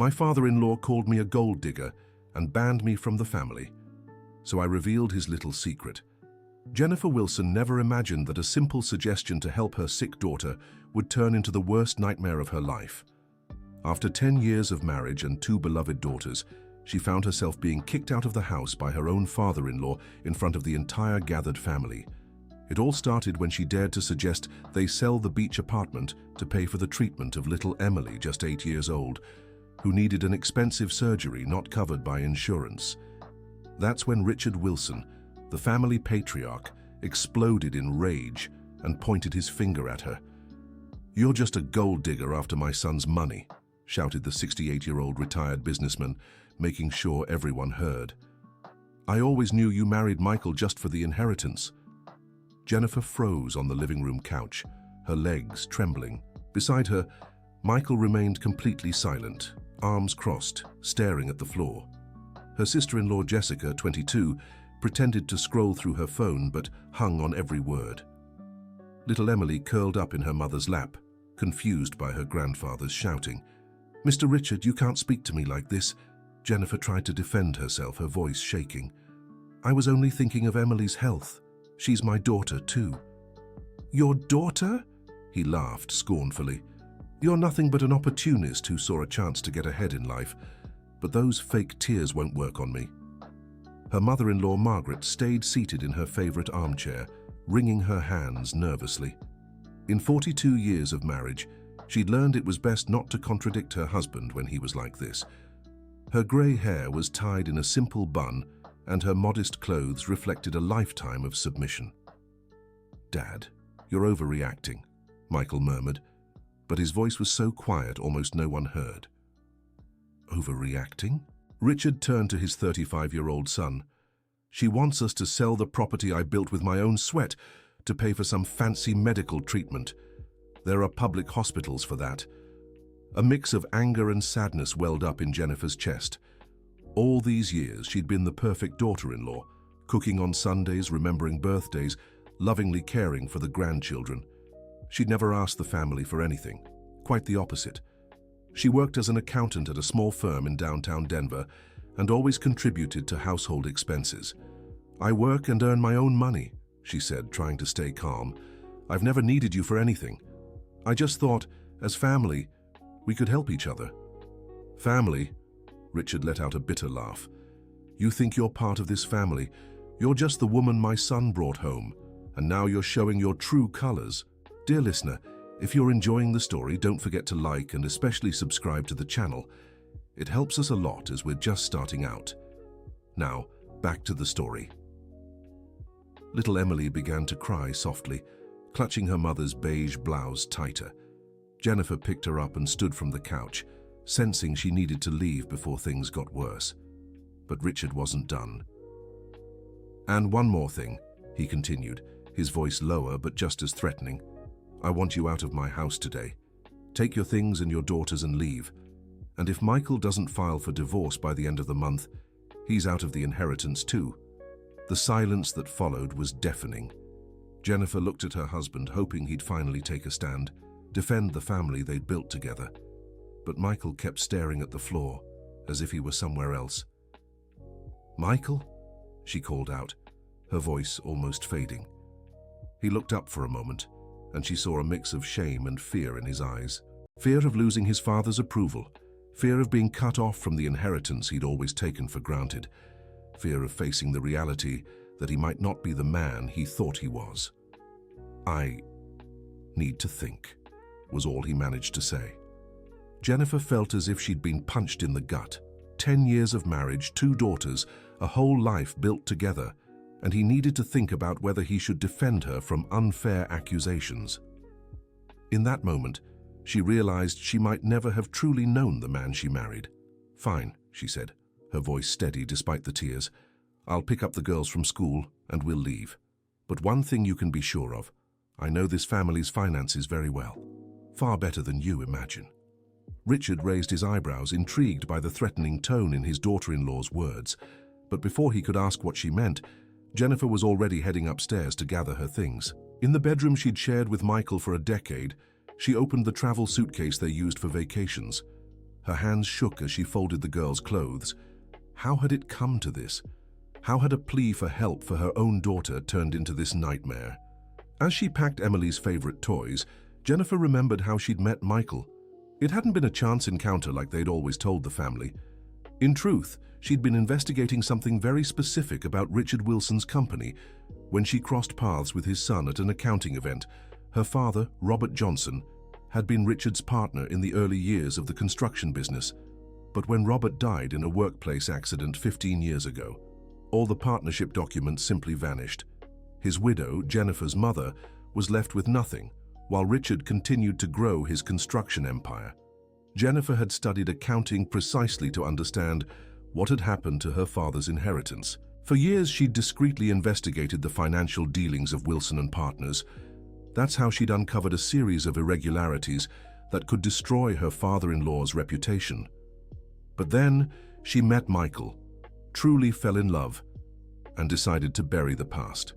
My father-in-law called me a gold digger and banned me from the family. So I revealed his little secret. Jennifer Wilson never imagined that a simple suggestion to help her sick daughter would turn into the worst nightmare of her life. After 10 years of marriage and 2 beloved daughters, she found herself being kicked out of the house by her own father-in-law in front of the entire gathered family. It all started when she dared to suggest they sell the beach apartment to pay for the treatment of little Emily, just 8 years old, who needed an expensive surgery not covered by insurance. That's when Richard Wilson, the family patriarch, exploded in rage and pointed his finger at her. "You're just a gold digger after my son's money," shouted the 68-year-old retired businessman, making sure everyone heard. "I always knew you married Michael just for the inheritance." Jennifer froze on the living room couch, her legs trembling. Beside her, Michael remained completely silent, arms crossed, staring at the floor. Her sister-in-law Jessica, 22, pretended to scroll through her phone but hung on every word. Little Emily curled up in her mother's lap, confused by her grandfather's shouting. "Mr. Richard, you can't speak to me like this." Jennifer tried to defend herself, her voice shaking. "I was only thinking of Emily's health. She's my daughter, too." "Your daughter?" He laughed scornfully. "You're nothing but an opportunist who saw a chance to get ahead in life, but those fake tears won't work on me." Her mother-in-law, Margaret, stayed seated in her favorite armchair, wringing her hands nervously. In 42 years of marriage, she'd learned it was best not to contradict her husband when he was like this. Her grey hair was tied in a simple bun, and her modest clothes reflected a lifetime of submission. "Dad, you're overreacting," Michael murmured, but his voice was so quiet almost no one heard. "Overreacting?" Richard turned to his 35-year-old son. "She wants us to sell the property I built with my own sweat to pay for some fancy medical treatment. There are public hospitals for that." A mix of anger and sadness welled up in Jennifer's chest. All these years she'd been the perfect daughter-in-law, cooking on Sundays, remembering birthdays, lovingly caring for the grandchildren. She'd never asked the family for anything, quite the opposite. She worked as an accountant at a small firm in downtown Denver and always contributed to household expenses. "I work and earn my own money," she said, trying to stay calm. "I've never needed you for anything. I just thought, as family, we could help each other." "Family?" Richard let out a bitter laugh. "You think you're part of this family. You're just the woman my son brought home, and now you're showing your true colors." Dear listener, if you're enjoying the story, don't forget to like and especially subscribe to the channel. It helps us a lot as we're just starting out. Now, back to the story. Little Emily began to cry softly, clutching her mother's beige blouse tighter. Jennifer picked her up and stood from the couch, sensing she needed to leave before things got worse. But Richard wasn't done. "And one more thing," he continued, his voice lower but just as threatening. "I want you out of my house today. Take your things and your daughters and leave. And if Michael doesn't file for divorce by the end of the month, he's out of the inheritance too." The silence that followed was deafening. Jennifer looked at her husband, hoping he'd finally take a stand, defend the family they'd built together. But Michael kept staring at the floor, as if he were somewhere else. "Michael?" she called out, her voice almost fading. He looked up for a moment, and she saw a mix of shame and fear in his eyes. Fear of losing his father's approval, fear of being cut off from the inheritance he'd always taken for granted, fear of facing the reality that he might not be the man he thought he was. "I need to think," was all he managed to say. Jennifer felt as if she'd been punched in the gut. 10 years of marriage, 2 daughters, a whole life built together, and he needed to think about whether he should defend her from unfair accusations. In that moment, she realized she might never have truly known the man she married. "Fine," she said, her voice steady despite the tears. "I'll pick up the girls from school and we'll leave. But one thing you can be sure of, I know this family's finances very well. Far better than you imagine." Richard raised his eyebrows, intrigued by the threatening tone in his daughter-in-law's words. But before he could ask what she meant, Jennifer was already heading upstairs to gather her things. In the bedroom she'd shared with Michael for a decade, she opened the travel suitcase they used for vacations. Her hands shook as she folded the girl's clothes. How had it come to this? How had a plea for help for her own daughter turned into this nightmare? As she packed Emily's favorite toys, Jennifer remembered how she'd met Michael. It hadn't been a chance encounter like they'd always told the family. In truth, she'd been investigating something very specific about Richard Wilson's company when she crossed paths with his son at an accounting event. Her father, Robert Johnson, had been Richard's partner in the early years of the construction business. But when Robert died in a workplace accident 15 years ago, all the partnership documents simply vanished. His widow, Jennifer's mother, was left with nothing, while Richard continued to grow his construction empire. Jennifer had studied accounting precisely to understand what had happened to her father's inheritance. For years, she'd discreetly investigated the financial dealings of Wilson and Partners. That's how she'd uncovered a series of irregularities that could destroy her father-in-law's reputation. But then she met Michael, truly fell in love, and decided to bury the past.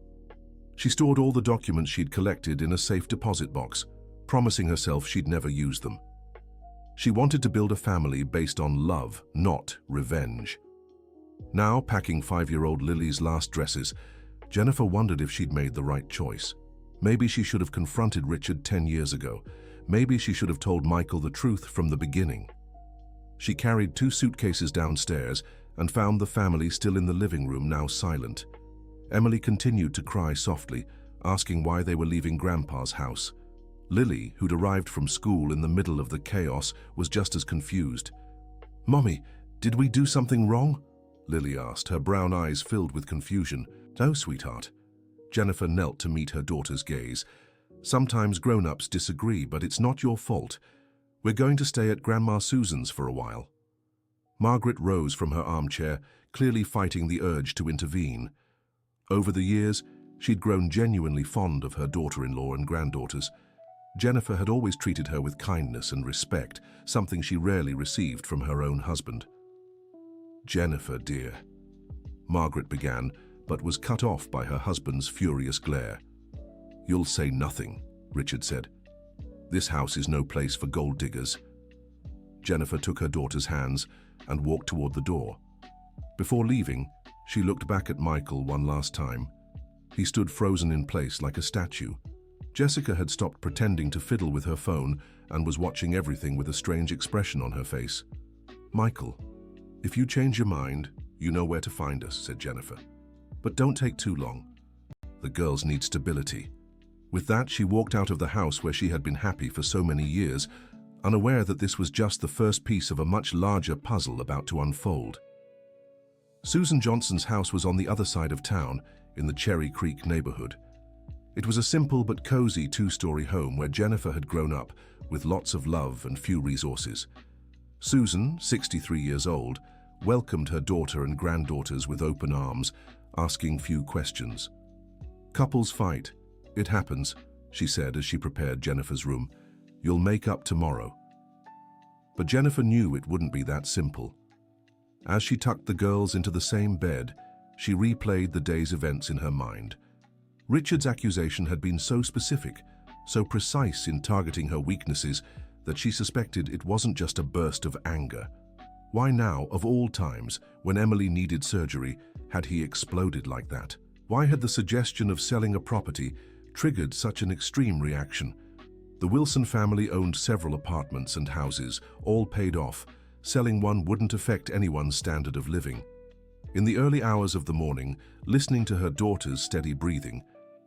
She stored all the documents she'd collected in a safe deposit box, promising herself she'd never use them. She wanted to build a family based on love, not revenge. Now, packing 5-year-old Lily's last dresses, Jennifer wondered if she'd made the right choice. Maybe she should have confronted Richard 10 years ago. Maybe she should have told Michael the truth from the beginning. She carried 2 suitcases downstairs and found the family still in the living room, now silent. Emily continued to cry softly, asking why they were leaving Grandpa's house. Lily, who'd arrived from school in the middle of the chaos, was just as confused. "Mommy, did we do something wrong?" Lily asked, her brown eyes filled with confusion. "No, sweetheart." Jennifer knelt to meet her daughter's gaze. "Sometimes grown-ups disagree, but it's not your fault. We're going to stay at Grandma Susan's for a while." Margaret rose from her armchair, clearly fighting the urge to intervene. Over the years, she'd grown genuinely fond of her daughter-in-law and granddaughters. Jennifer had always treated her with kindness and respect, something she rarely received from her own husband. "Jennifer, dear," Margaret began, but was cut off by her husband's furious glare. "You'll say nothing," Richard said. "This house is no place for gold diggers." Jennifer took her daughter's hands and walked toward the door. Before leaving, she looked back at Michael one last time. He stood frozen in place like a statue. Jessica had stopped pretending to fiddle with her phone and was watching everything with a strange expression on her face. "Michael, if you change your mind, you know where to find us," said Jennifer. "But don't take too long. The girls need stability." With that, she walked out of the house where she had been happy for so many years, unaware that this was just the first piece of a much larger puzzle about to unfold. Susan Johnson's house was on the other side of town, in the Cherry Creek neighborhood. It was a simple but cozy 2-story home where Jennifer had grown up, with lots of love and few resources. Susan, 63 years old, welcomed her daughter and granddaughters with open arms, asking few questions. "Couples fight. It happens," she said as she prepared Jennifer's room. "You'll make up tomorrow." But Jennifer knew it wouldn't be that simple. As she tucked the girls into the same bed, she replayed the day's events in her mind. Richard's accusation had been so specific, so precise in targeting her weaknesses, that she suspected it wasn't just a burst of anger. Why now, of all times, when Emily needed surgery, had he exploded like that? Why had the suggestion of selling a property triggered such an extreme reaction? The Wilson family owned several apartments and houses, all paid off. Selling one wouldn't affect anyone's standard of living. In the early hours of the morning, listening to her daughter's steady breathing,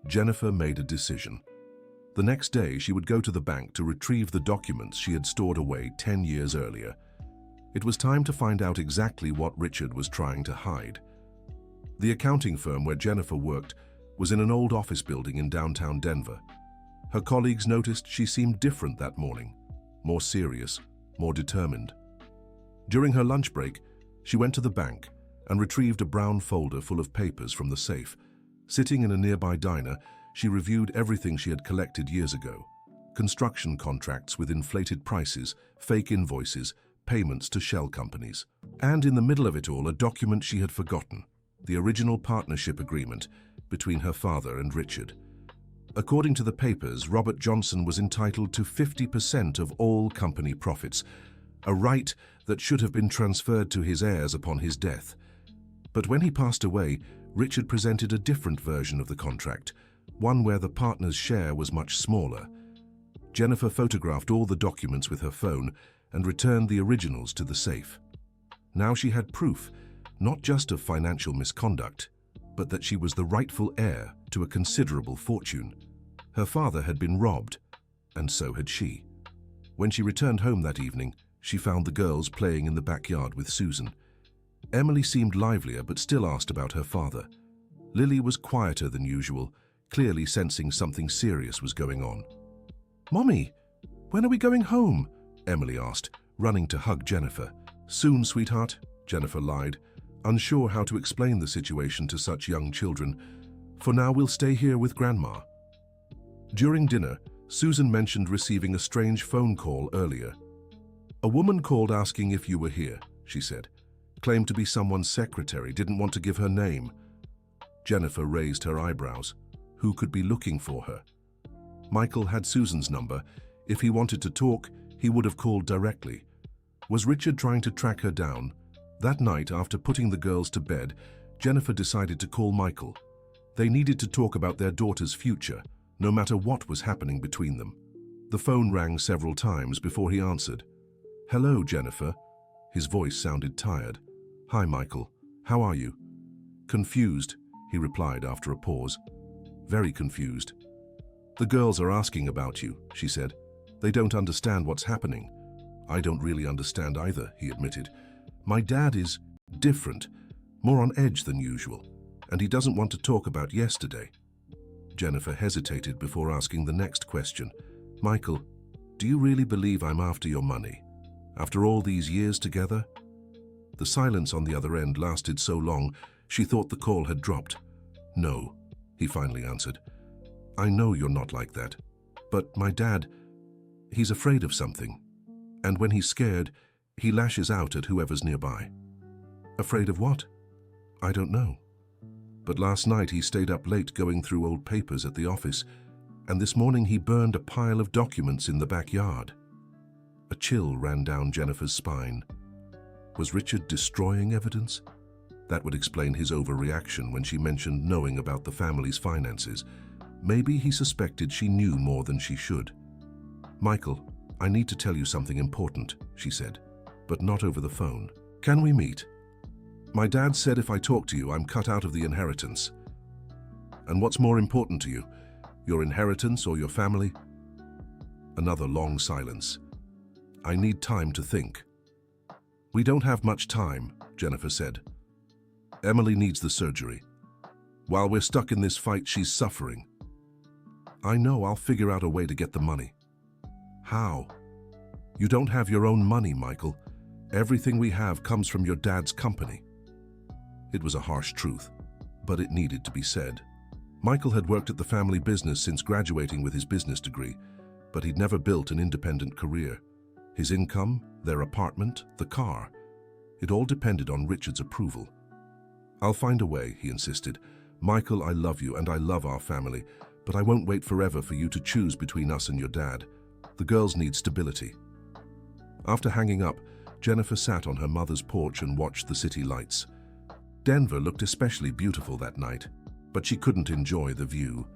Jennifer made a decision. The next day, she would go to the bank to retrieve the documents she had stored away 10 years earlier. It was time to find out exactly what Richard was trying to hide. The accounting firm where Jennifer worked was in an old office building in downtown Denver. Her colleagues noticed she seemed different that morning, more serious, more determined. During her lunch break, she went to the bank and retrieved a brown folder full of papers from the safe. Sitting in a nearby diner, she reviewed everything she had collected years ago. Construction contracts with inflated prices, fake invoices, payments to shell companies. And in the middle of it all, a document she had forgotten, the original partnership agreement between her father and Richard. According to the papers, Robert Johnson was entitled to 50% of all company profits, a right that should have been transferred to his heirs upon his death. But when he passed away, Richard presented a different version of the contract, one where the partner's share was much smaller. Jennifer photographed all the documents with her phone and returned the originals to the safe. Now she had proof, not just of financial misconduct, but that she was the rightful heir to a considerable fortune. Her father had been robbed, and so had she. When she returned home that evening, she found the girls playing in the backyard with Susan. Emily seemed livelier but still asked about her father. Lily was quieter than usual, clearly sensing something serious was going on. "Mommy, when are we going home?" Emily asked, running to hug Jennifer. "Soon, sweetheart," Jennifer lied, unsure how to explain the situation to such young children. "For now, we'll stay here with Grandma." During dinner, Susan mentioned receiving a strange phone call earlier. "A woman called asking if you were here," she said. "Claimed to be someone's secretary, didn't want to give her name." Jennifer raised her eyebrows. Who could be looking for her? Michael had Susan's number. If he wanted to talk, he would have called directly. Was Richard trying to track her down? That night, after putting the girls to bed, Jennifer decided to call Michael. They needed to talk about their daughter's future, no matter what was happening between them. The phone rang several times before he answered. "Hello, Jennifer." His voice sounded tired. "Hi, Michael. How are you?" "Confused," he replied after a pause. "Very confused." "The girls are asking about you," she said. "They don't understand what's happening." "I don't really understand either," he admitted. "My dad is different, more on edge than usual, and he doesn't want to talk about yesterday." Jennifer hesitated before asking the next question. "Michael, do you really believe I'm after your money? After all these years together?" The silence on the other end lasted so long, she thought the call had dropped. "No," he finally answered. "I know you're not like that. But my dad, he's afraid of something. And when he's scared, he lashes out at whoever's nearby." "Afraid of what?" "I don't know. But last night he stayed up late going through old papers at the office, and this morning he burned a pile of documents in the backyard." A chill ran down Jennifer's spine. Was Richard destroying evidence? That would explain his overreaction when she mentioned knowing about the family's finances. Maybe he suspected she knew more than she should. "Michael, I need to tell you something important," she said, "but not over the phone. Can we meet? My dad said if I talk to you, I'm cut out of the inheritance." "And what's more important to you, your inheritance or your family?" Another long silence. "I need time to think." "We don't have much time," Jennifer said. "Emily needs the surgery. While we're stuck in this fight, she's suffering. I know I'll figure out a way to get the money." "How?" "You don't have your own money, Michael. Everything we have comes from your dad's company." It was a harsh truth, but it needed to be said. Michael had worked at the family business since graduating with his business degree, but he'd never built an independent career. His income, their apartment, the car, it all depended on Richard's approval. "I'll find a way," he insisted. "Michael, I love you and I love our family, but I won't wait forever for you to choose between us and your dad. The girls need stability." After hanging up, Jennifer sat on her mother's porch and watched the city lights. Denver looked especially beautiful that night, but she couldn't enjoy the view.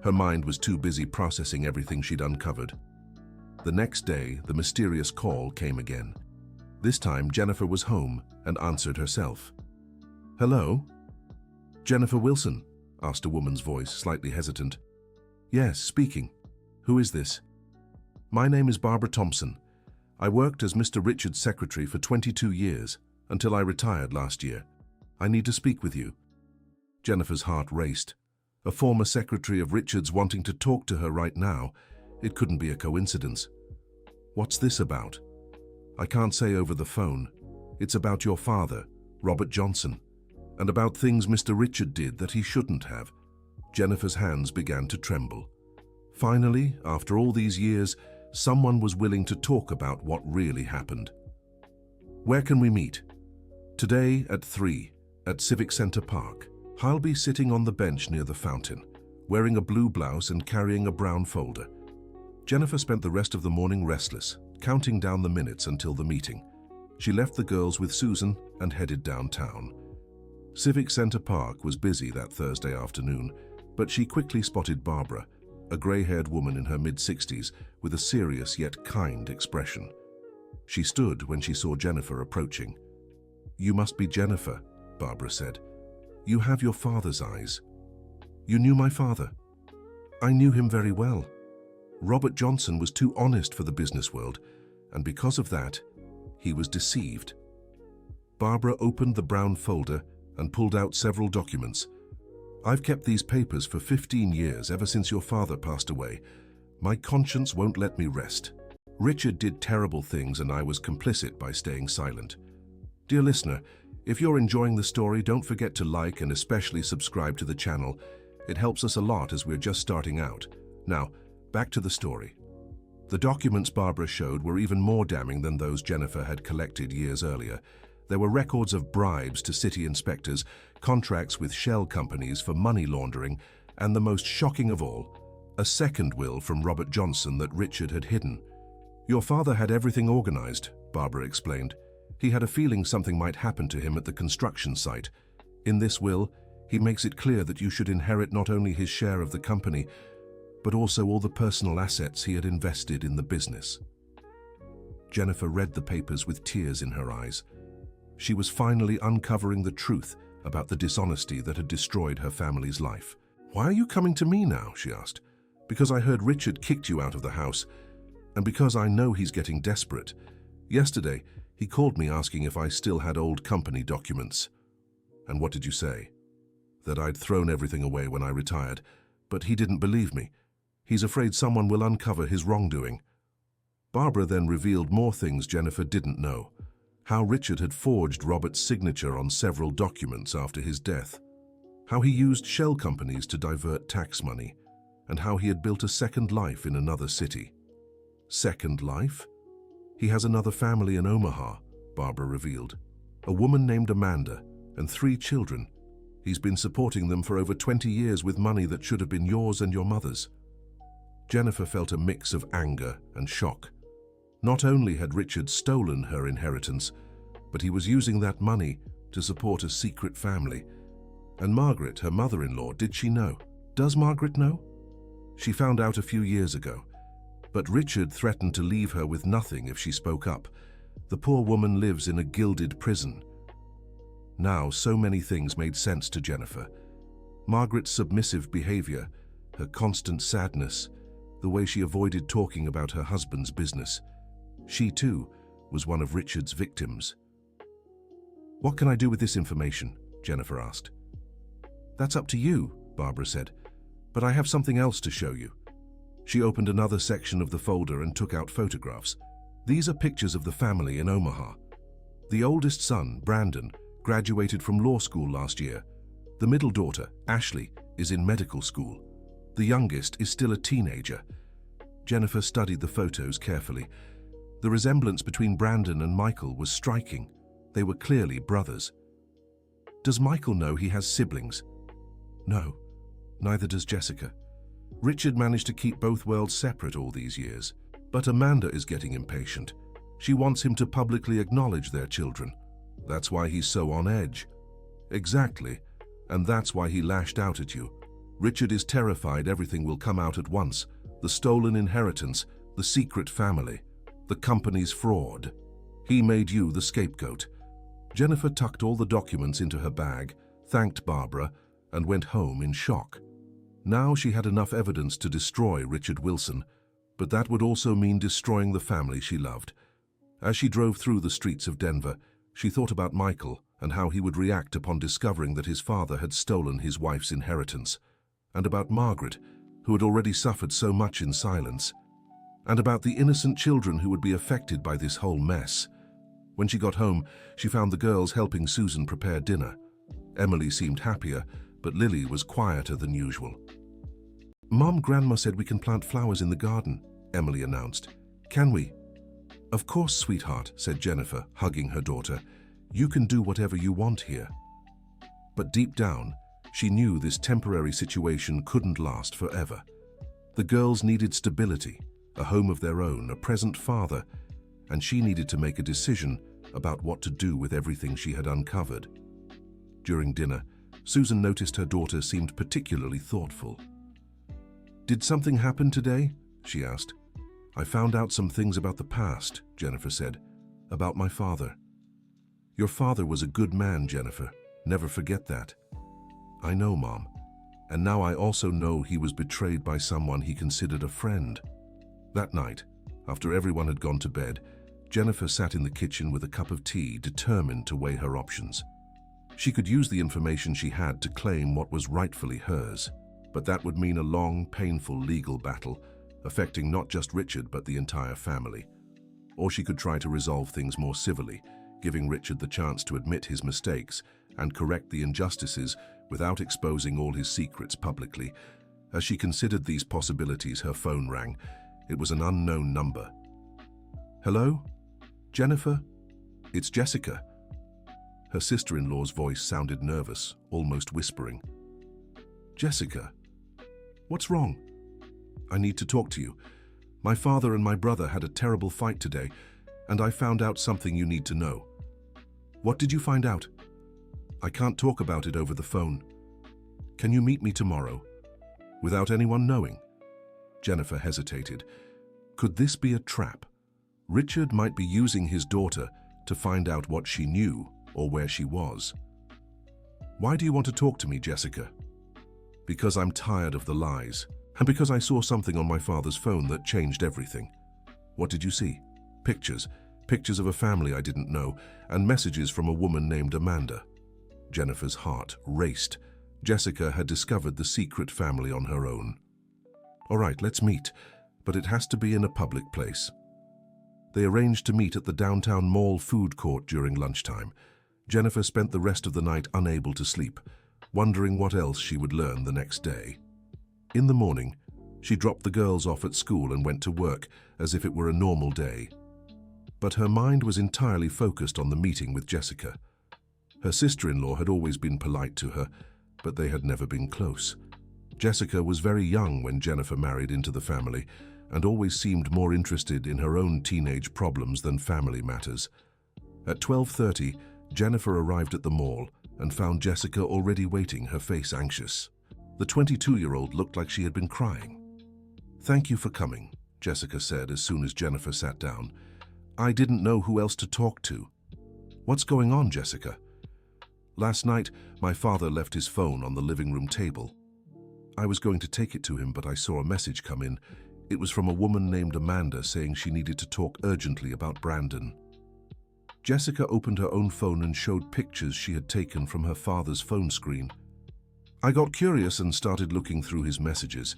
Her mind was too busy processing everything she'd uncovered. The next day, the mysterious call came again. This time, Jennifer was home and answered herself. "Hello?" "Jennifer Wilson?" asked a woman's voice, slightly hesitant. "Yes, speaking. Who is this?" "My name is Barbara Thompson. I worked as Mr. Richard's secretary for 22 years, until I retired last year. I need to speak with you." Jennifer's heart raced. A former secretary of Richard's wanting to talk to her right now. It couldn't be a coincidence. "What's this about?" "I can't say over the phone. It's about your father, Robert Johnson, and about things Mr. Richard did that he shouldn't have." Jennifer's hands began to tremble. Finally, after all these years, someone was willing to talk about what really happened. "Where can we meet?" "Today at 3, at Civic Center Park. I'll be sitting on the bench near the fountain, wearing a blue blouse and carrying a brown folder." Jennifer spent the rest of the morning restless, counting down the minutes until the meeting. She left the girls with Susan and headed downtown. Civic Center Park was busy that Thursday afternoon, but she quickly spotted Barbara, a gray-haired woman in her mid-60s with a serious yet kind expression. She stood when she saw Jennifer approaching. "You must be Jennifer," Barbara said. "You have your father's eyes." "You knew my father?" "I knew him very well. Robert Johnson was too honest for the business world, and because of that, he was deceived." Barbara opened the brown folder and pulled out several documents. "I've kept these papers for 15 years, ever since your father passed away. My conscience won't let me rest. Richard did terrible things and I was complicit by staying silent." Dear listener, if you're enjoying the story, don't forget to like and especially subscribe to the channel. It helps us a lot as we're just starting out. Now, back to the story. The documents Barbara showed were even more damning than those Jennifer had collected years earlier. There were records of bribes to city inspectors, contracts with shell companies for money laundering, and the most shocking of all, a second will from Robert Johnson that Richard had hidden. "Your father had everything organized," Barbara explained. "He had a feeling something might happen to him at the construction site. In this will, he makes it clear that you should inherit not only his share of the company, but also all the personal assets he had invested in the business." Jennifer read the papers with tears in her eyes. She was finally uncovering the truth about the dishonesty that had destroyed her family's life. "Why are you coming to me now?" she asked. "Because I heard Richard kicked you out of the house, and because I know he's getting desperate. Yesterday, he called me asking if I still had old company documents." "And what did you say?" "That I'd thrown everything away when I retired, but he didn't believe me. He's afraid someone will uncover his wrongdoing." Barbara then revealed more things Jennifer didn't know. How Richard had forged Robert's signature on several documents after his death. How he used shell companies to divert tax money. And how he had built a second life in another city. Second life? "He has another family in Omaha," Barbara revealed. "A woman named Amanda and 3 children. He's been supporting them for over 20 years with money that should have been yours and your mother's." Jennifer felt a mix of anger and shock. Not only had Richard stolen her inheritance, but he was using that money to support a secret family. And Margaret, her mother-in-law, did she know? Does Margaret know? She found out a few years ago, but Richard threatened to leave her with nothing if she spoke up. The poor woman lives in a gilded prison. Now, so many things made sense to Jennifer. Margaret's submissive behavior, her constant sadness, the way she avoided talking about her husband's business. She, too, was one of Richard's victims. "What can I do with this information?" Jennifer asked. "That's up to you," Barbara said, "but I have something else to show you." She opened another section of the folder and took out photographs. These are pictures of the family in Omaha. The oldest son, Brandon, graduated from law school last year. The middle daughter, Ashley, is in medical school. The youngest is still a teenager. Jennifer studied the photos carefully. The resemblance between Brandon and Michael was striking. They were clearly brothers. "Does Michael know he has siblings?" "No, neither does Jessica. Richard managed to keep both worlds separate all these years. But Amanda is getting impatient. She wants him to publicly acknowledge their children. That's why he's so on edge." "Exactly, and that's why he lashed out at you. Richard is terrified everything will come out at once. The stolen inheritance, the secret family, the company's fraud. He made you the scapegoat." Jennifer tucked all the documents into her bag, thanked Barbara, and went home in shock. Now she had enough evidence to destroy Richard Wilson, but that would also mean destroying the family she loved. As she drove through the streets of Denver, she thought about Michael and how he would react upon discovering that his father had stolen his wife's inheritance, and about Margaret, who had already suffered so much in silence, and about the innocent children who would be affected by this whole mess. When she got home, she found the girls helping Susan prepare dinner. Emily seemed happier, but Lily was quieter than usual. "Mom, Grandma said we can plant flowers in the garden," Emily announced. "Can we?" "Of course, sweetheart," said Jennifer, hugging her daughter. "You can do whatever you want here." But deep down, she knew this temporary situation couldn't last forever. The girls needed stability, a home of their own, a present father, and she needed to make a decision about what to do with everything she had uncovered. During dinner, Susan noticed her daughter seemed particularly thoughtful. "Did something happen today?" she asked. "I found out some things about the past," Jennifer said, "about my father." "Your father was a good man, Jennifer. Never forget that." "I know, Mom. And now I also know he was betrayed by someone he considered a friend." That night, after everyone had gone to bed, Jennifer sat in the kitchen with a cup of tea, determined to weigh her options. She could use the information she had to claim what was rightfully hers, but that would mean a long, painful legal battle, affecting not just Richard but the entire family. Or she could try to resolve things more civilly, giving Richard the chance to admit his mistakes and correct the injustices without exposing all his secrets publicly. As she considered these possibilities, her phone rang. It was an unknown number. "Hello? Jennifer? It's Jessica." Her sister-in-law's voice sounded nervous, almost whispering. "Jessica, what's wrong?" "I need to talk to you. My father and my brother had a terrible fight today, and I found out something you need to know." "What did you find out?" "I can't talk about it over the phone. Can you meet me tomorrow? Without anyone knowing?" Jennifer hesitated. Could this be a trap? Richard might be using his daughter to find out what she knew or where she was. "Why do you want to talk to me, Jessica?" "Because I'm tired of the lies, and because I saw something on my father's phone that changed everything." "What did you see?" Pictures of a family I didn't know, and messages from a woman named Amanda." Jennifer's heart raced. Jessica had discovered the secret family on her own. "All right, let's meet, but it has to be in a public place." They arranged to meet at the downtown mall food court during lunchtime. Jennifer spent the rest of the night unable to sleep, wondering what else she would learn the next day. In the morning, she dropped the girls off at school and went to work as if it were a normal day. But her mind was entirely focused on the meeting with Jessica. Her sister-in-law had always been polite to her, but they had never been close. Jessica was very young when Jennifer married into the family, and always seemed more interested in her own teenage problems than family matters. At 12:30, Jennifer arrived at the mall and found Jessica already waiting, her face anxious. The 22-year-old looked like she had been crying. "Thank you for coming," Jessica said as soon as Jennifer sat down. "I didn't know who else to talk to." "What's going on, Jessica?" "Last night, my father left his phone on the living room table. I was going to take it to him, but I saw a message come in. It was from a woman named Amanda saying she needed to talk urgently about Brandon." Jessica opened her own phone and showed pictures she had taken from her father's phone screen. "I got curious and started looking through his messages.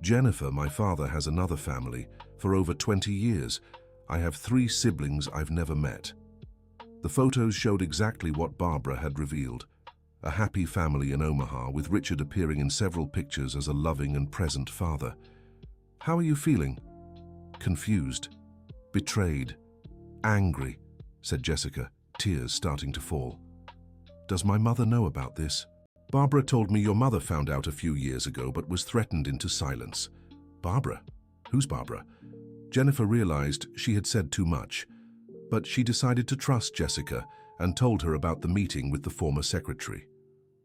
Jennifer, my father has another family for over 20 years. I have 3 siblings I've never met." The photos showed exactly what Barbara had revealed. A happy family in Omaha, with Richard appearing in several pictures as a loving and present father. "How are you feeling?" "Confused, betrayed, angry," said Jessica, tears starting to fall. "Does my mother know about this?" "Barbara told me your mother found out a few years ago but was threatened into silence." "Barbara? Who's Barbara?" Jennifer realized she had said too much, but she decided to trust Jessica and told her about the meeting with the former secretary.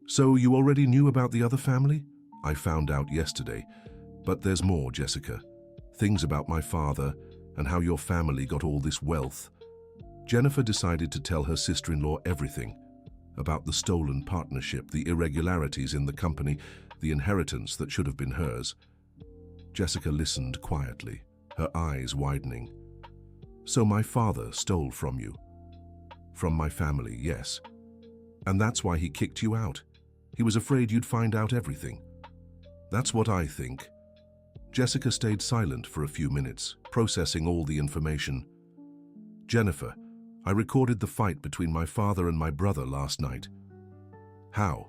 "So you already knew about the other family?" "I found out yesterday. But there's more, Jessica. Things about my father and how your family got all this wealth." Jennifer decided to tell her sister-in-law everything about the stolen partnership, the irregularities in the company, the inheritance that should have been hers. Jessica listened quietly, her eyes widening. "So my father stole from you?" "From my family, yes. And that's why he kicked you out. He was afraid you'd find out everything." "That's what I think." Jessica stayed silent for a few minutes, processing all the information. "Jennifer, I recorded the fight between my father and my brother last night." "How?"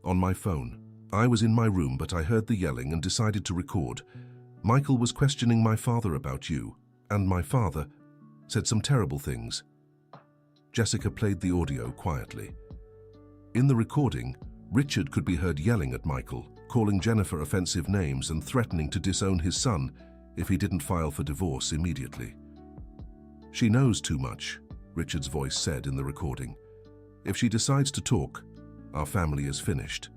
"On my phone. I was in my room, but I heard the yelling and decided to record. Michael was questioning my father about you, and my father said some terrible things." Jessica played the audio quietly. In the recording, Richard could be heard yelling at Michael, calling Jennifer offensive names and threatening to disown his son if he didn't file for divorce immediately. She knows too much, Richard's voice said in the recording. If she decides to talk, our family is finished.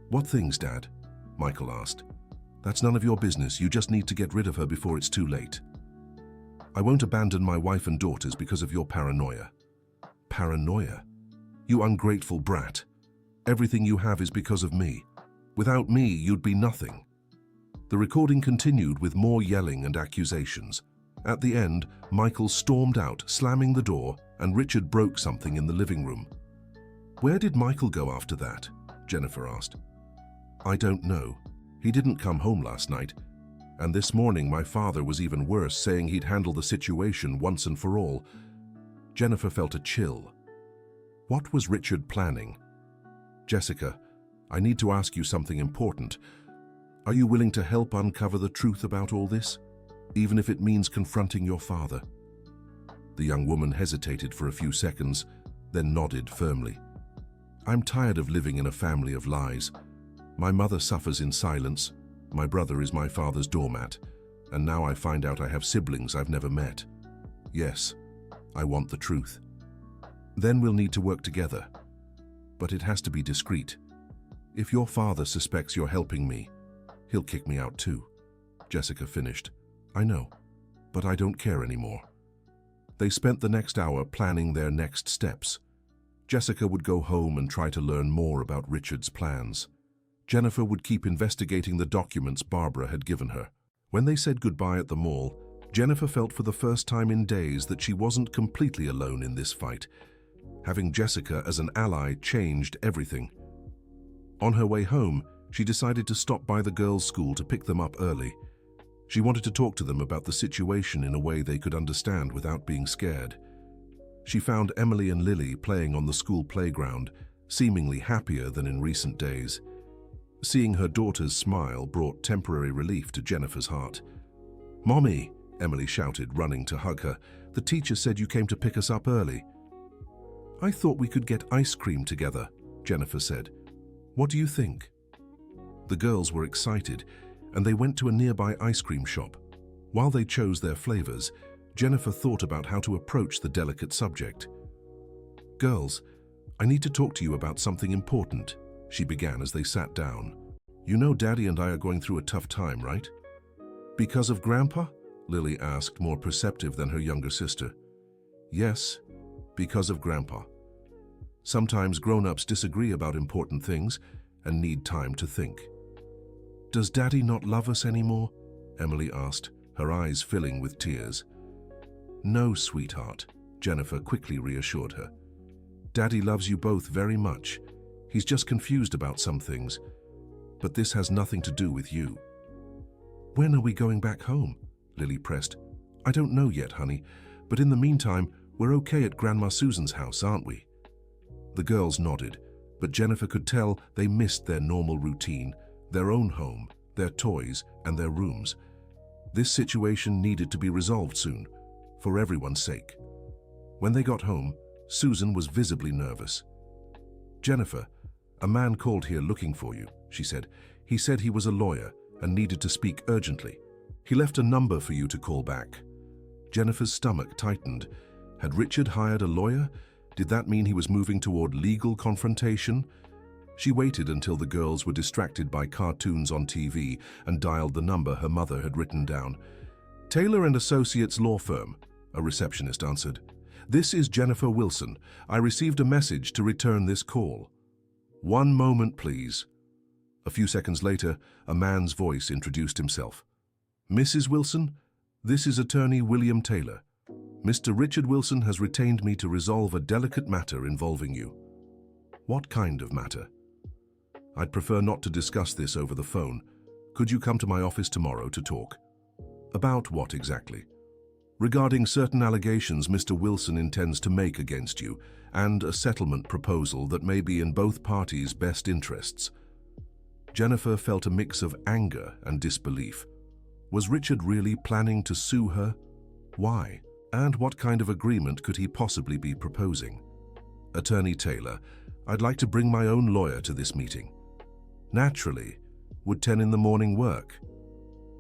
What things, Dad? Michael asked. That's none of your business. You just need to get rid of her before it's too late. I won't abandon my wife and daughters because of your paranoia. Paranoia? You ungrateful brat. Everything you have is because of me. Without me, you'd be nothing. The recording continued with more yelling and accusations. At the end, Michael stormed out, slamming the door, and Richard broke something in the living room. Where did Michael go after that? Jennifer asked. I don't know. He didn't come home last night, and this morning my father was even worse, saying he'd handle the situation once and for all. Jennifer felt a chill. What was Richard planning? Jessica, I need to ask you something important. Are you willing to help uncover the truth about all this, even if it means confronting your father? The young woman hesitated for a few seconds, then nodded firmly. I'm tired of living in a family of lies. My mother suffers in silence, my brother is my father's doormat, and now I find out I have siblings I've never met. Yes, I want the truth. Then we'll need to work together. But it has to be discreet. If your father suspects you're helping me, he'll kick me out too. Jessica finished. I know, but I don't care anymore. They spent the next hour planning their next steps. Jessica would go home and try to learn more about Richard's plans. Jennifer would keep investigating the documents Barbara had given her. When they said goodbye at the mall, Jennifer felt for the first time in days that she wasn't completely alone in this fight. Having Jessica as an ally changed everything. On her way home, she decided to stop by the girls' school to pick them up early. She wanted to talk to them about the situation in a way they could understand without being scared. She found Emily and Lily playing on the school playground, seemingly happier than in recent days. Seeing her daughter's smile brought temporary relief to Jennifer's heart. Mommy, Emily shouted, running to hug her. The teacher said you came to pick us up early. I thought we could get ice cream together, Jennifer said. What do you think? The girls were excited, and they went to a nearby ice cream shop. While they chose their flavors, Jennifer thought about how to approach the delicate subject. Girls, I need to talk to you about something important, she began as they sat down. You know Daddy and I are going through a tough time, right? Because of Grandpa? Lily asked, more perceptive than her younger sister. Yes, because of Grandpa. Sometimes grown-ups disagree about important things and need time to think. Does Daddy not love us anymore? Emily asked, her eyes filling with tears. No, sweetheart, Jennifer quickly reassured her. Daddy loves you both very much. He's just confused about some things. But this has nothing to do with you. When are we going back home? Lily pressed. I don't know yet, honey, but in the meantime, we're okay at Grandma Susan's house, aren't we? The girls nodded, but Jennifer could tell they missed their normal routine, their own home, their toys, and their rooms. This situation needed to be resolved soon, for everyone's sake. When they got home, Susan was visibly nervous. Jennifer, a man called here looking for you, she said. He said he was a lawyer and needed to speak urgently. He left a number for you to call back. Jennifer's stomach tightened. Had Richard hired a lawyer? Did that mean he was moving toward legal confrontation? She waited until the girls were distracted by cartoons on TV and dialed the number her mother had written down. Taylor and Associates Law Firm, a receptionist answered. This is Jennifer Wilson. I received a message to return this call. One moment, please. A few seconds later, a man's voice introduced himself. Mrs. Wilson, this is attorney William Taylor. Mr. Richard Wilson has retained me to resolve a delicate matter involving you. What kind of matter? I'd prefer not to discuss this over the phone. Could you come to my office tomorrow to talk? About what exactly? Regarding certain allegations Mr. Wilson intends to make against you, and a settlement proposal that may be in both parties' best interests. Jennifer felt a mix of anger and disbelief. Was Richard really planning to sue her? Why? And what kind of agreement could he possibly be proposing? Attorney Taylor, I'd like to bring my own lawyer to this meeting. Naturally, would 10 in the morning work?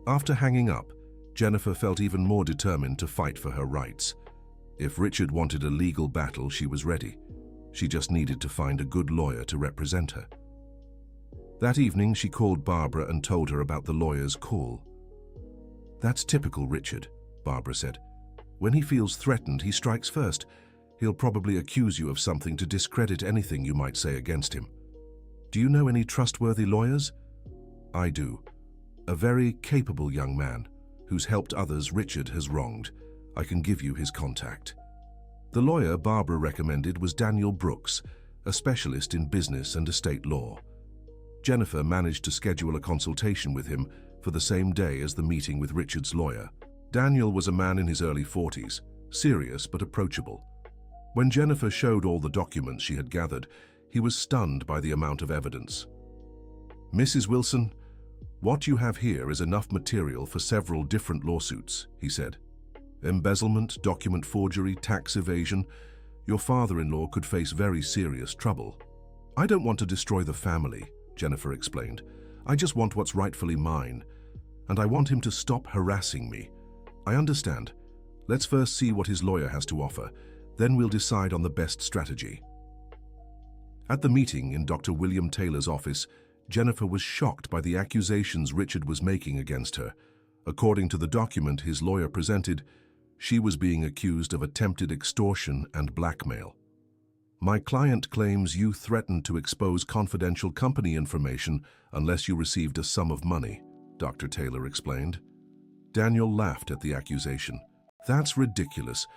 After hanging up, Jennifer felt even more determined to fight for her rights. If Richard wanted a legal battle, she was ready. She just needed to find a good lawyer to represent her. That evening, she called Barbara and told her about the lawyer's call. "That's typical Richard," Barbara said. "When he feels threatened, he strikes first. He'll probably accuse you of something to discredit anything you might say against him. Do you know any trustworthy lawyers?" "I do. A very capable young man who's helped others Richard has wronged. I can give you his contact." The lawyer Barbara recommended was Daniel Brooks, a specialist in business and estate law. Jennifer managed to schedule a consultation with him for the same day as the meeting with Richard's lawyer. Daniel was a man in his early 40s, serious but approachable. When Jennifer showed all the documents she had gathered, he was stunned by the amount of evidence. "Mrs. Wilson, what you have here is enough material for several different lawsuits," he said. "Embezzlement, document forgery, tax evasion. Your father-in-law could face very serious trouble." "I don't want to destroy the family," Jennifer explained. "I just want what's rightfully mine, and I want him to stop harassing me." "I understand. Let's first see what his lawyer has to offer. Then we'll decide on the best strategy." At the meeting in Dr. William Taylor's office, Jennifer was shocked by the accusations Richard was making against her. According to the document his lawyer presented, she was being accused of attempted extortion and blackmail. "My client claims you threatened to expose confidential company information unless you received a sum of money," Dr. Taylor explained. Daniel laughed at the accusation. "That's ridiculous.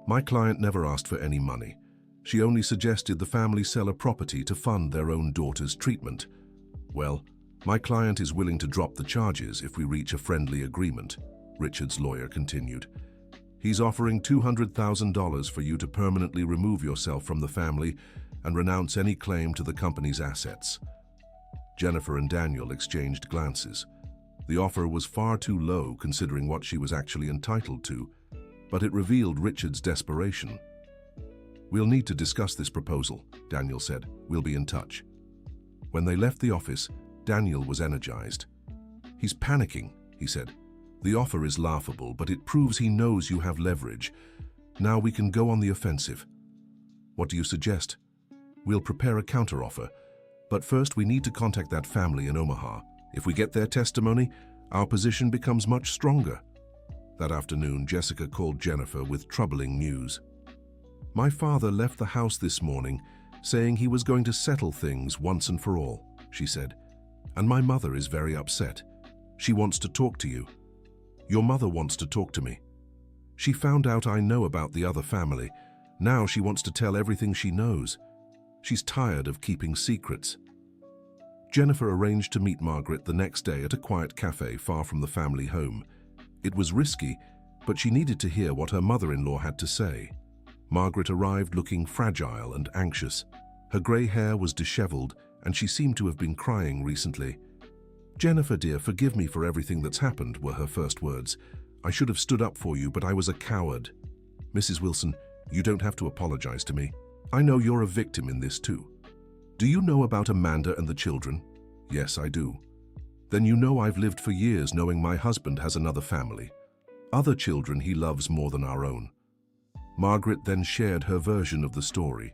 My client never asked for any money. She only suggested the family sell a property to fund their own daughter's treatment. Well, my client is willing to drop the charges if we reach a friendly agreement," Richard's lawyer continued. "He's offering $200,000 for you to permanently remove yourself from the family and renounce any claim to the company's assets." Jennifer and Daniel exchanged glances. The offer was far too low considering what she was actually entitled to, but it revealed Richard's desperation. "We'll need to discuss this proposal," Daniel said. "We'll be in touch." When they left the office, Daniel was energized. "He's panicking," he said. "The offer is laughable, but it proves he knows you have leverage. Now we can go on the offensive." "What do you suggest?" "We'll prepare a counteroffer, but first we need to contact that family in Omaha. If we get their testimony, our position becomes much stronger." That afternoon, Jessica called Jennifer with troubling news. "My father left the house this morning, saying he was going to settle things once and for all," she said. "And my mother is very upset. She wants to talk to you. Your mother wants to talk to me. She found out I know about the other family. Now she wants to tell everything she knows. She's tired of keeping secrets." Jennifer arranged to meet Margaret the next day at a quiet cafe far from the family home. It was risky, but she needed to hear what her mother-in-law had to say. Margaret arrived looking fragile and anxious. Her grey hair was disheveled, and she seemed to have been crying recently. "Jennifer, dear, forgive me for everything that's happened," were her first words. "I should have stood up for you, but I was a coward." "Mrs. Wilson, you don't have to apologize to me. I know you're a victim in this too." "Do you know about Amanda and the children?" "Yes, I do." "Then you know I've lived for years knowing my husband has another family. Other children he loves more than our own." Margaret then shared her version of the story.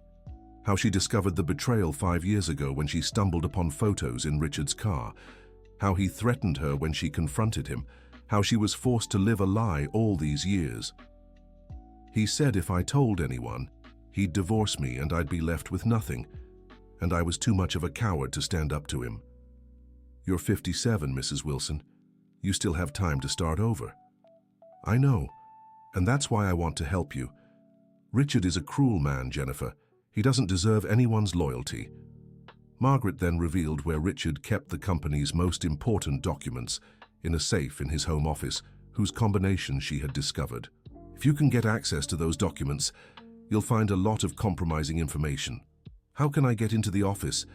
How she discovered the betrayal 5 years ago when she stumbled upon photos in Richard's car. How he threatened her when she confronted him. How she was forced to live a lie all these years. "He said if I told anyone, he'd divorce me and I'd be left with nothing. And I was too much of a coward to stand up to him." "You're 57, Mrs. Wilson. You still have time to start over." "I know, and that's why I want to help you. Richard is a cruel man, Jennifer. He doesn't deserve anyone's loyalty." Margaret then revealed where Richard kept the company's most important documents, in a safe in his home office, whose combination she had discovered. "If you can get access to those documents, you'll find a lot of compromising information." "How can I get into the office?"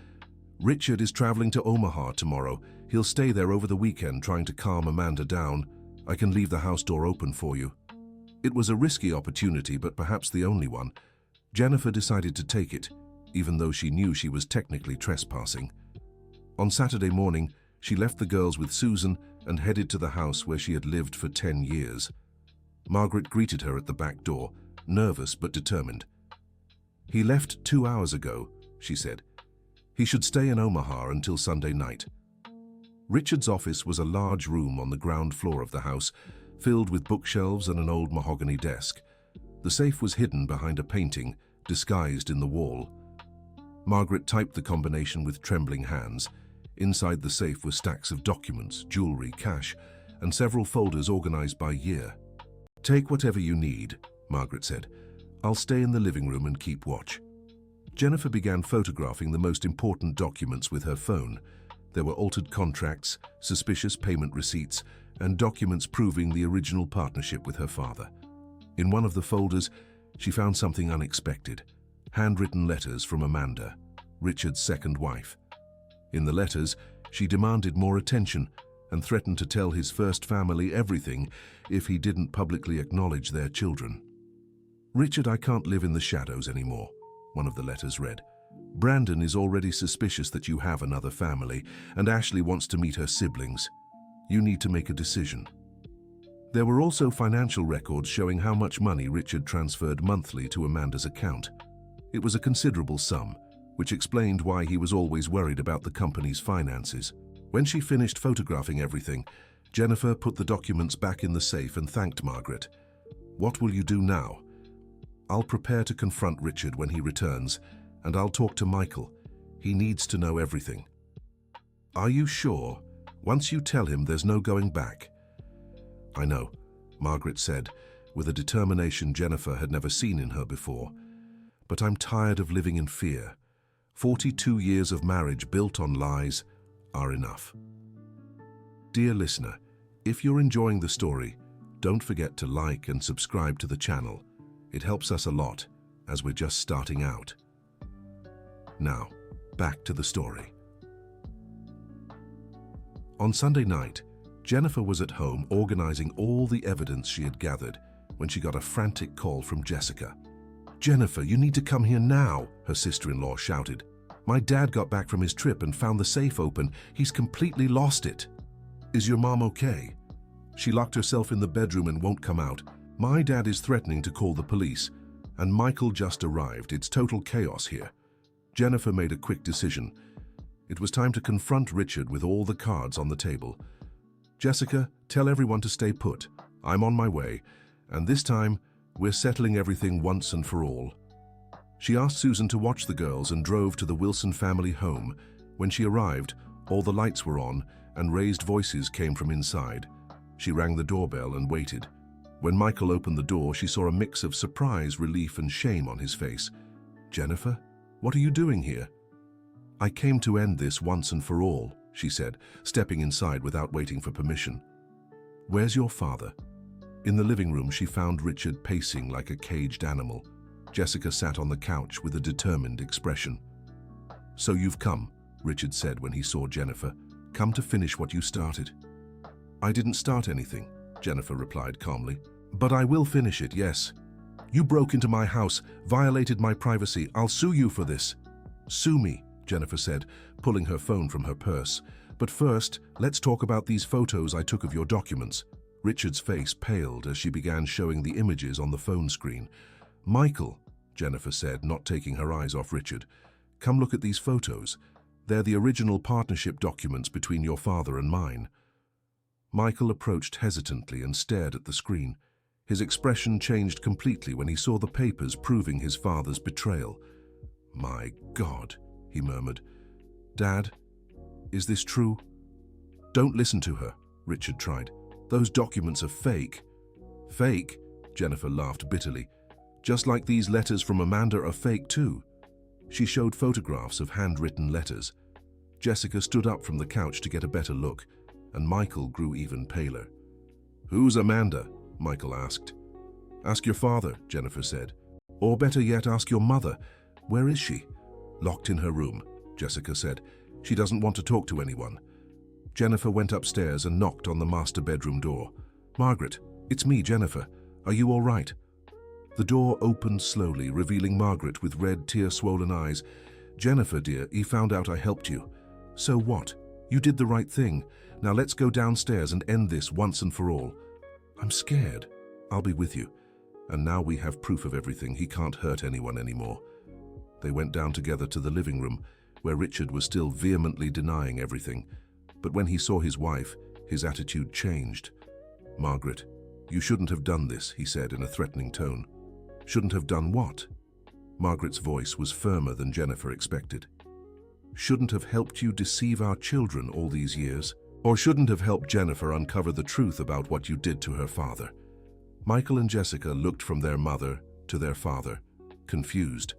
"Richard is traveling to Omaha tomorrow. He'll stay there over the weekend trying to calm Amanda down. I can leave the house door open for you." It was a risky opportunity, but perhaps the only one. Jennifer decided to take it, even though she knew she was technically trespassing. On Saturday morning, she left the girls with Susan and headed to the house where she had lived for 10 years. Margaret greeted her at the back door, nervous but determined. "He left 2 hours ago," she said. "He should stay in Omaha until Sunday night." Richard's office was a large room on the ground floor of the house, filled with bookshelves and an old mahogany desk. The safe was hidden behind a painting, disguised in the wall. Margaret typed the combination with trembling hands. Inside the safe were stacks of documents, jewelry, cash, and several folders organized by year. "Take whatever you need," Margaret said. "I'll stay in the living room and keep watch." Jennifer began photographing the most important documents with her phone. There were altered contracts, suspicious payment receipts, and documents proving the original partnership with her father. In one of the folders, she found something unexpected: handwritten letters from Amanda, Richard's second wife. In the letters, she demanded more attention and threatened to tell his first family everything if he didn't publicly acknowledge their children. "Richard, I can't live in the shadows anymore," one of the letters read. "Brandon is already suspicious that you have another family, and Ashley wants to meet her siblings. You need to make a decision." There were also financial records showing how much money Richard transferred monthly to Amanda's account. It was a considerable sum, which explained why he was always worried about the company's finances. When she finished photographing everything, Jennifer put the documents back in the safe and thanked Margaret. "What will you do now?" "I'll prepare to confront Richard when he returns, and I'll talk to Michael. He needs to know everything." "Are you sure? Once you tell him, there's no going back." "I know," Margaret said, with a determination Jennifer had never seen in her before. "But I'm tired of living in fear. 42 years of marriage built on lies are enough." Dear listener, if you're enjoying the story, don't forget to like and subscribe to the channel. It helps us a lot, as we're just starting out. Now, back to the story. On Sunday night, Jennifer was at home organizing all the evidence she had gathered when she got a frantic call from Jessica. "Jennifer, you need to come here now," her sister-in-law shouted. "My dad got back from his trip and found the safe open. He's completely lost it." "Is your mom okay?" "She locked herself in the bedroom and won't come out. My dad is threatening to call the police. And Michael just arrived. It's total chaos here." Jennifer made a quick decision. It was time to confront Richard with all the cards on the table. "Jessica, tell everyone to stay put. I'm on my way, and this time, we're settling everything once and for all." She asked Susan to watch the girls and drove to the Wilson family home. When she arrived, all the lights were on and raised voices came from inside. She rang the doorbell and waited. When Michael opened the door, she saw a mix of surprise, relief, and shame on his face. "Jennifer, what are you doing here?" "I came to end this once and for all," she said, stepping inside without waiting for permission. "Where's your father?" In the living room, she found Richard pacing like a caged animal. Jessica sat on the couch with a determined expression. "So you've come," Richard said when he saw Jennifer. "Come to finish what you started." "I didn't start anything," Jennifer replied calmly. "But I will finish it, yes. You broke into my house, violated my privacy. I'll sue you for this." "Sue me," Jennifer said, pulling her phone from her purse. "But first, let's talk about these photos I took of your documents." Richard's face paled as she began showing the images on the phone screen. "Michael," Jennifer said, not taking her eyes off Richard, "come look at these photos. They're the original partnership documents between your father and mine." Michael approached hesitantly and stared at the screen. His expression changed completely when he saw the papers proving his father's betrayal. "My God," he murmured. "Dad, is this true?" "Don't listen to her," Richard tried. "Those documents are fake." "Fake?" Jennifer laughed bitterly. "Just like these letters from Amanda are fake too." She showed photographs of handwritten letters. Jessica stood up from the couch to get a better look, and Michael grew even paler. "Who's Amanda?" Michael asked. "Ask your father," Jennifer said. "Or better yet, ask your mother. Where is she?" "Locked in her room," Jessica said. "She doesn't want to talk to anyone." Jennifer went upstairs and knocked on the master bedroom door. "Margaret, it's me, Jennifer. Are you all right?" The door opened slowly, revealing Margaret with red, tear-swollen eyes. "Jennifer, dear, he found out I helped you." "So what? You did the right thing. Now let's go downstairs and end this once and for all." "I'm scared." "I'll be with you." And now we have proof of everything. He can't hurt anyone anymore. They went down together to the living room, where Richard was still vehemently denying everything. But when he saw his wife, his attitude changed. "Margaret, you shouldn't have done this," he said in a threatening tone. "Shouldn't have done what?" Margaret's voice was firmer than Jennifer expected. "Shouldn't have helped you deceive our children all these years? Or shouldn't have helped Jennifer uncover the truth about what you did to her father?" Michael and Jessica looked from their mother to their father, confused.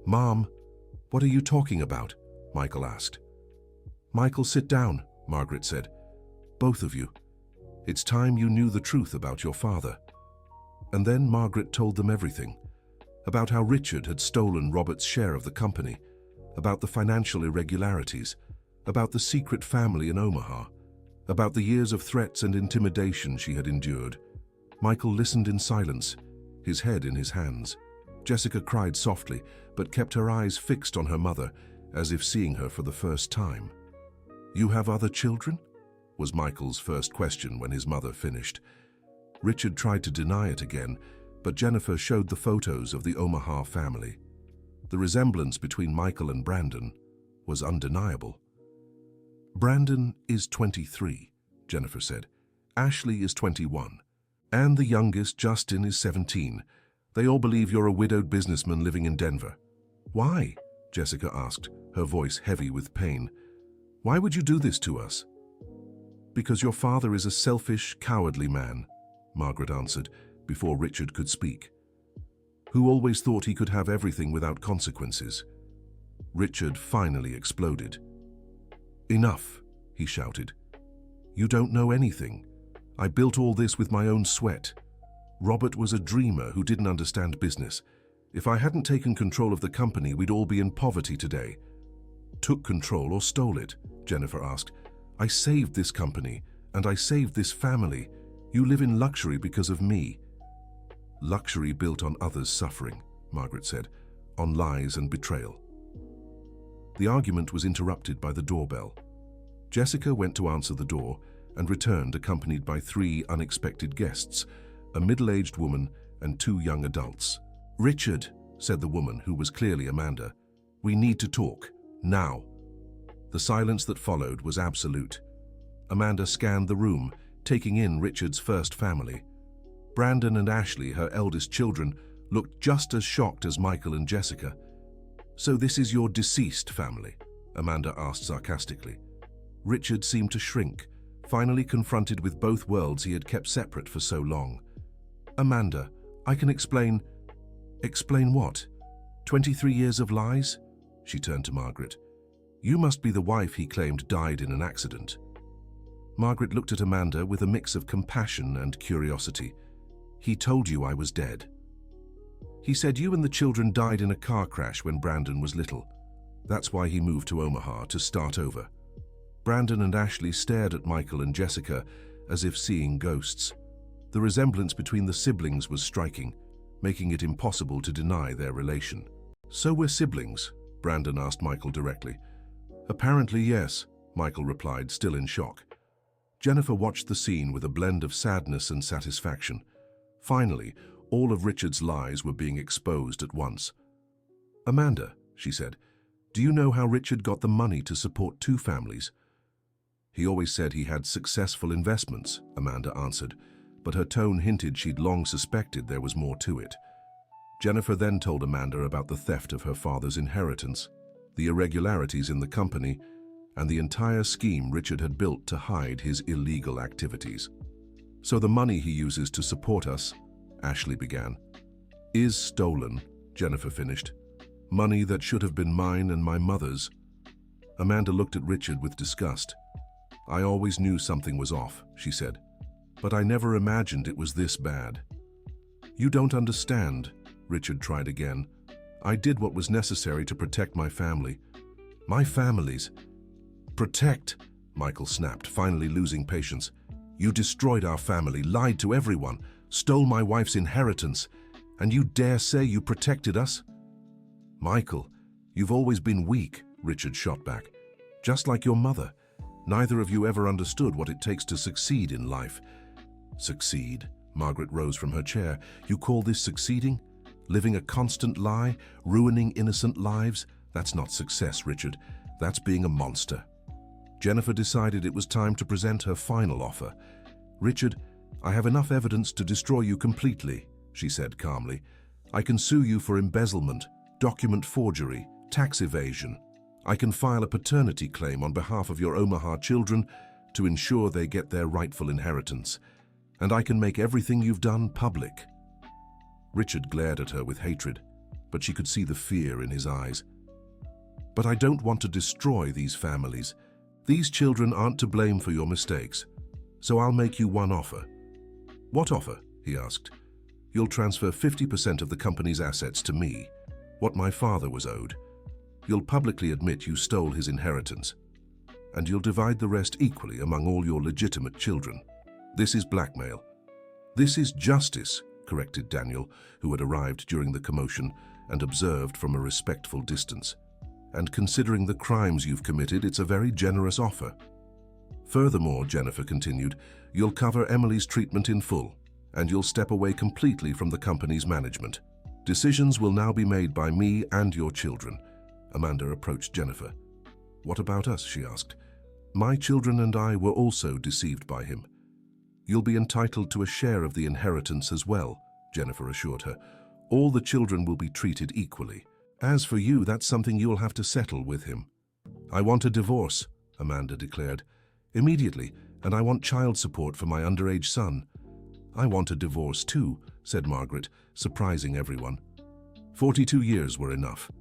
"Mom, what are you talking about?" Michael asked. "Michael, sit down," Margaret said. "Both of you. It's time you knew the truth about your father." And then Margaret told them everything. About how Richard had stolen Robert's share of the company, about the financial irregularities, about the secret family in Omaha, about the years of threats and intimidation she had endured. Michael listened in silence, his head in his hands. Jessica cried softly, but kept her eyes fixed on her mother, as if seeing her for the first time. "You have other children?" was Michael's first question when his mother finished. Richard tried to deny it again, but Jennifer showed the photos of the Omaha family. The resemblance between Michael and Brandon was undeniable. "Brandon is 23, Jennifer said. "Ashley is 21. And the youngest, Justin, is 17. They all believe you're a widowed businessman living in Denver." "Why?" Jessica asked, her voice heavy with pain. "Why would you do this to us?" "Because your father is a selfish, cowardly man," Margaret answered, before Richard could speak. "Who always thought he could have everything without consequences." Richard finally exploded. "Enough," he shouted. "You don't know anything. I built all this with my own sweat. Robert was a dreamer who didn't understand business. If I hadn't taken control of the company, we'd all be in poverty today." "Took control or stole it?" Jennifer asked. "I saved this company, and I saved this family. You live in luxury because of me." "Luxury built on others' suffering," Margaret said, "on lies and betrayal." The argument was interrupted by the doorbell. Jessica went to answer the door and returned accompanied by 3 unexpected guests, a middle-aged woman and 2 young adults. "Richard," said the woman, who was clearly Amanda, "we need to talk, now." The silence that followed was absolute. Amanda scanned the room, taking in Richard's first family. Brandon and Ashley, her eldest children, looked just as shocked as Michael and Jessica. "So this is your deceased family?" Amanda asked sarcastically. Richard seemed to shrink, finally confronted with both worlds he had kept separate for so long. "Amanda, I can explain..." "Explain what? 23 years of lies?" She turned to Margaret. "You must be the wife he claimed died in an accident." Margaret looked at Amanda with a mix of compassion and curiosity. "He told you I was dead." "He said you and the children died in a car crash when Brandon was little. That's why he moved to Omaha, to start over." Brandon and Ashley stared at Michael and Jessica as if seeing ghosts. The resemblance between the siblings was striking, making it impossible to deny their relation. "So we're siblings?" Brandon asked Michael directly. "Apparently, yes," Michael replied, still in shock. Jennifer watched the scene with a blend of sadness and satisfaction. Finally, all of Richard's lies were being exposed at once. "Amanda," she said, "do you know how Richard got the money to support 2 families?" "He always said he had successful investments," Amanda answered, but her tone hinted she'd long suspected there was more to it. Jennifer then told Amanda about the theft of her father's inheritance, the irregularities in the company, and the entire scheme Richard had built to hide his illegal activities. "So the money he uses to support us," Ashley began, "is stolen," Jennifer finished. "Money that should have been mine and my mother's." Amanda looked at Richard with disgust. "I always knew something was off," she said, "but I never imagined it was this bad." "You don't understand," Richard tried again. "I did what was necessary to protect my family." "My family's..." "Protect," Michael snapped, finally losing patience. "You destroyed our family, lied to everyone, stole my wife's inheritance, and you dare say you protected us?" "Michael, you've always been weak," Richard shot back. "Just like your mother. Neither of you ever understood what it takes to succeed in life." "Succeed?" Margaret rose from her chair. You call this succeeding? Living a constant lie? Ruining innocent lives? That's not success, Richard. That's being a monster. Jennifer decided it was time to present her final offer. Richard, I have enough evidence to destroy you completely, she said calmly. I can sue you for embezzlement, document forgery, tax evasion. I can file a paternity claim on behalf of your Omaha children to ensure they get their rightful inheritance. And I can make everything you've done public. Richard glared at her with hatred, but she could see the fear in his eyes. But I don't want to destroy these families. These children aren't to blame for your mistakes. So I'll make you one offer. What offer? He asked. You'll transfer 50% of the company's assets to me, what my father was owed. You'll publicly admit you stole his inheritance, and you'll divide the rest equally among all your legitimate children. This is blackmail. This is justice, corrected Daniel, who had arrived during the commotion and observed from a respectful distance. And considering the crimes you've committed, it's a very generous offer. Furthermore, Jennifer continued, you'll cover Emily's treatment in full, and you'll step away completely from the company's management. Decisions will now be made by me and your children. Amanda approached Jennifer. What about us? She asked. My children and I were also deceived by him. You'll be entitled to a share of the inheritance as well, Jennifer assured her. All the children will be treated equally. As for you, that's something you'll have to settle with him. I want a divorce, Amanda declared. Immediately, and I want child support for my underage son. I want a divorce too, said Margaret, surprising everyone. 42 years were enough.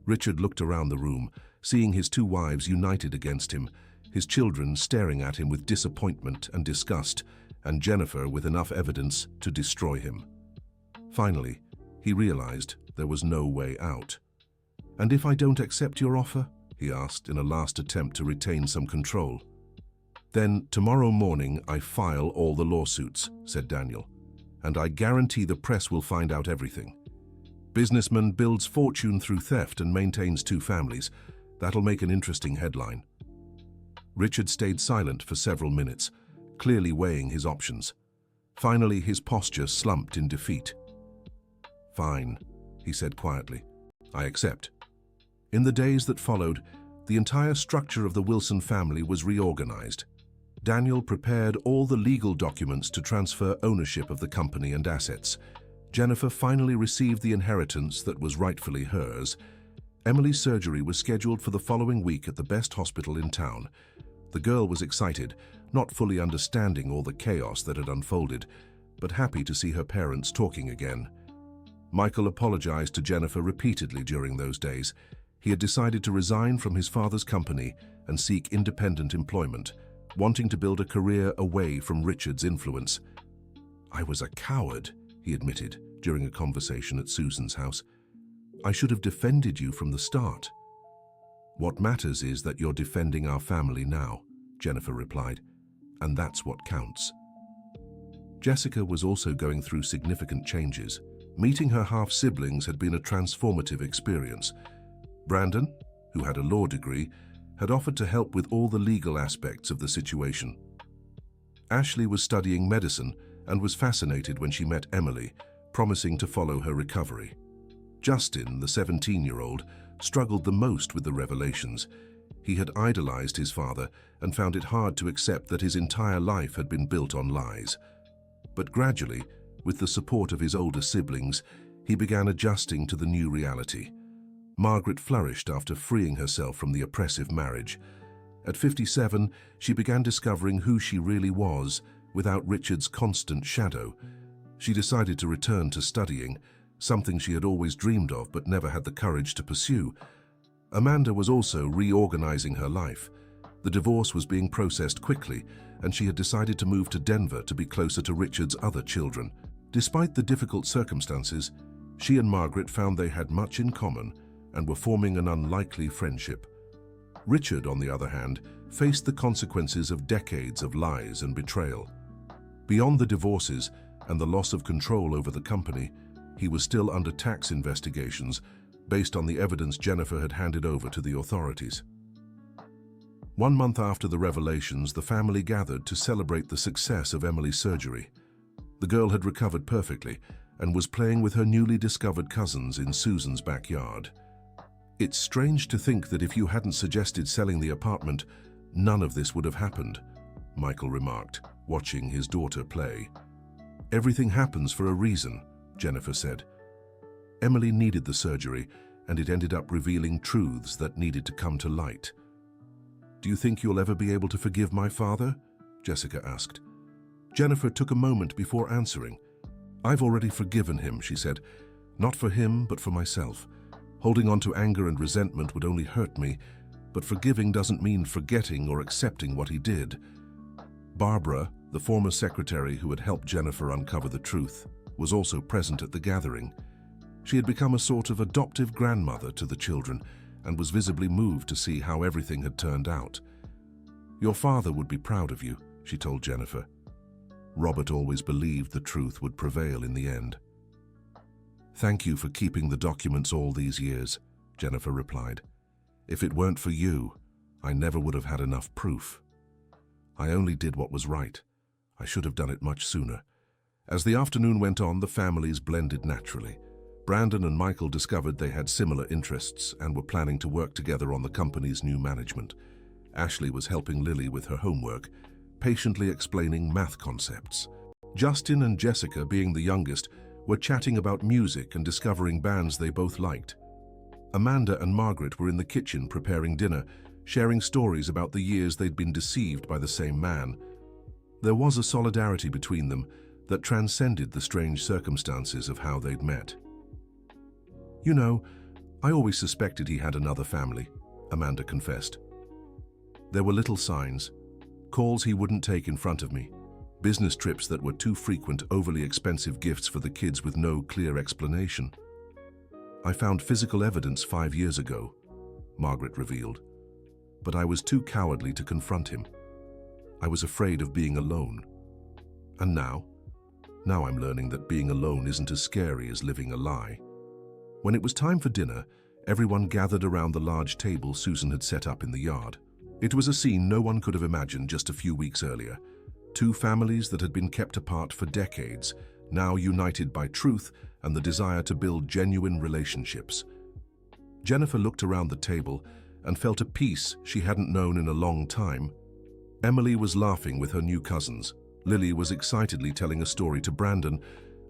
Richard looked around the room, seeing his two wives united against him, his children staring at him with disappointment and disgust, and Jennifer with enough evidence to destroy him. Finally, he realized there was no way out. And if I don't accept your offer? He asked in a last attempt to retain some control. Then tomorrow morning I file all the lawsuits, said Daniel, and I guarantee the press will find out everything. Businessman builds fortune through theft and maintains two families. That'll make an interesting headline. Richard stayed silent for several minutes, clearly weighing his options. Finally, his posture slumped in defeat. Fine, he said quietly. I accept. In the days that followed, the entire structure of the Wilson family was reorganized. Daniel prepared all the legal documents to transfer ownership of the company and assets. Jennifer finally received the inheritance that was rightfully hers. Emily's surgery was scheduled for the following week at the best hospital in town. The girl was excited, not fully understanding all the chaos that had unfolded, but happy to see her parents talking again. Michael apologized to Jennifer repeatedly during those days. He had decided to resign from his father's company and seek independent employment, wanting to build a career away from Richard's influence. I was a coward, he admitted during a conversation at Susan's house. I should have defended you from the start. What matters is that you're defending our family now, Jennifer replied, and that's what counts. Jessica was also going through significant changes. Meeting her half-siblings had been a transformative experience. Brandon, who had a law degree, had offered to help with all the legal aspects of the situation. Ashley was studying medicine and was fascinated when she met Emily, promising to follow her recovery. Justin, the 17-year-old, struggled the most with the revelations. He had idolized his father and found it hard to accept that his entire life had been built on lies. But gradually, with the support of his older siblings, he began adjusting to the new reality. Margaret flourished after freeing herself from the oppressive marriage. At 57, she began discovering who she really was without Richard's constant shadow. She decided to return to studying, something she had always dreamed of but never had the courage to pursue. Amanda was also reorganizing her life. The divorce was being processed quickly, and she had decided to move to Denver to be closer to Richard's other children. Despite the difficult circumstances, she and Margaret found they had much in common and were forming an unlikely friendship. Richard, on the other hand, faced the consequences of decades of lies and betrayal. Beyond the divorces and the loss of control over the company, he was still under tax investigations based on the evidence Jennifer had handed over to the authorities. 1 month after the revelations, the family gathered to celebrate the success of Emily's surgery. The girl had recovered perfectly and was playing with her newly discovered cousins in Susan's backyard. It's strange to think that if you hadn't suggested selling the apartment, none of this would have happened, Michael remarked, watching his daughter play. Everything happens for a reason, Jennifer said. Emily needed the surgery, and it ended up revealing truths that needed to come to light. Do you think you'll ever be able to forgive my father? Jessica asked. Jennifer took a moment before answering. I've already forgiven him, she said. Not for him, but for myself. Holding on to anger and resentment would only hurt me, but forgiving doesn't mean forgetting or accepting what he did. Barbara, the former secretary who had helped Jennifer uncover the truth, was also present at the gathering. She had become a sort of adoptive grandmother to the children and was visibly moved to see how everything had turned out. Your father would be proud of you, she told Jennifer. Robert always believed the truth would prevail in the end. Thank you for keeping the documents all these years, Jennifer replied. If it weren't for you, I never would have had enough proof. I only did what was right. I should have done it much sooner. As the afternoon went on, the families blended naturally. Brandon and Michael discovered they had similar interests and were planning to work together on the company's new management. Ashley was helping Lily with her homework, patiently explaining math concepts. Justin and Jessica, being the youngest, were chatting about music and discovering bands they both liked. Amanda and Margaret were in the kitchen preparing dinner, sharing stories about the years they'd been deceived by the same man. There was a solidarity between them that transcended the strange circumstances of how they'd met. You know, I always suspected he had another family, Amanda confessed. There were little signs, calls he wouldn't take in front of me, business trips that were too frequent, overly expensive gifts for the kids with no clear explanation. I found physical evidence 5 years ago, Margaret revealed, but I was too cowardly to confront him. I was afraid of being alone. And now I'm learning that being alone isn't as scary as living a lie. When it was time for dinner, everyone gathered around the large table Susan had set up in the yard. It was a scene no one could have imagined just a few weeks earlier. Two families that had been kept apart for decades, now united by truth and the desire to build genuine relationships. Jennifer looked around the table and felt a peace she hadn't known in a long time. Emily was laughing with her new cousins. Lily was excitedly telling a story to Brandon,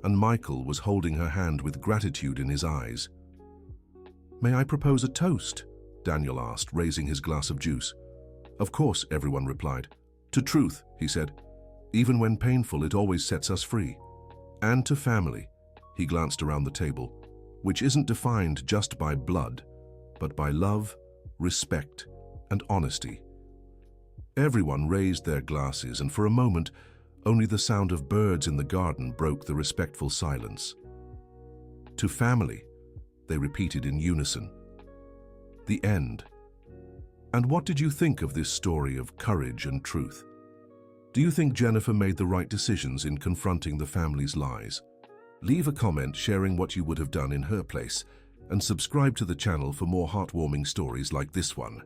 and Michael was holding her hand with gratitude in his eyes. May I propose a toast? Daniel asked, raising his glass of juice. Of course, everyone replied. To truth, he said. Even when painful, it always sets us free. And to family, he glanced around the table, which isn't defined just by blood, but by love, respect, and honesty. Everyone raised their glasses, and for a moment, only the sound of birds in the garden broke the respectful silence. To family, they repeated in unison. The end. And what did you think of this story of courage and truth? Do you think Jennifer made the right decisions in confronting the family's lies? Leave a comment sharing what you would have done in her place, and subscribe to the channel for more heartwarming stories like this one.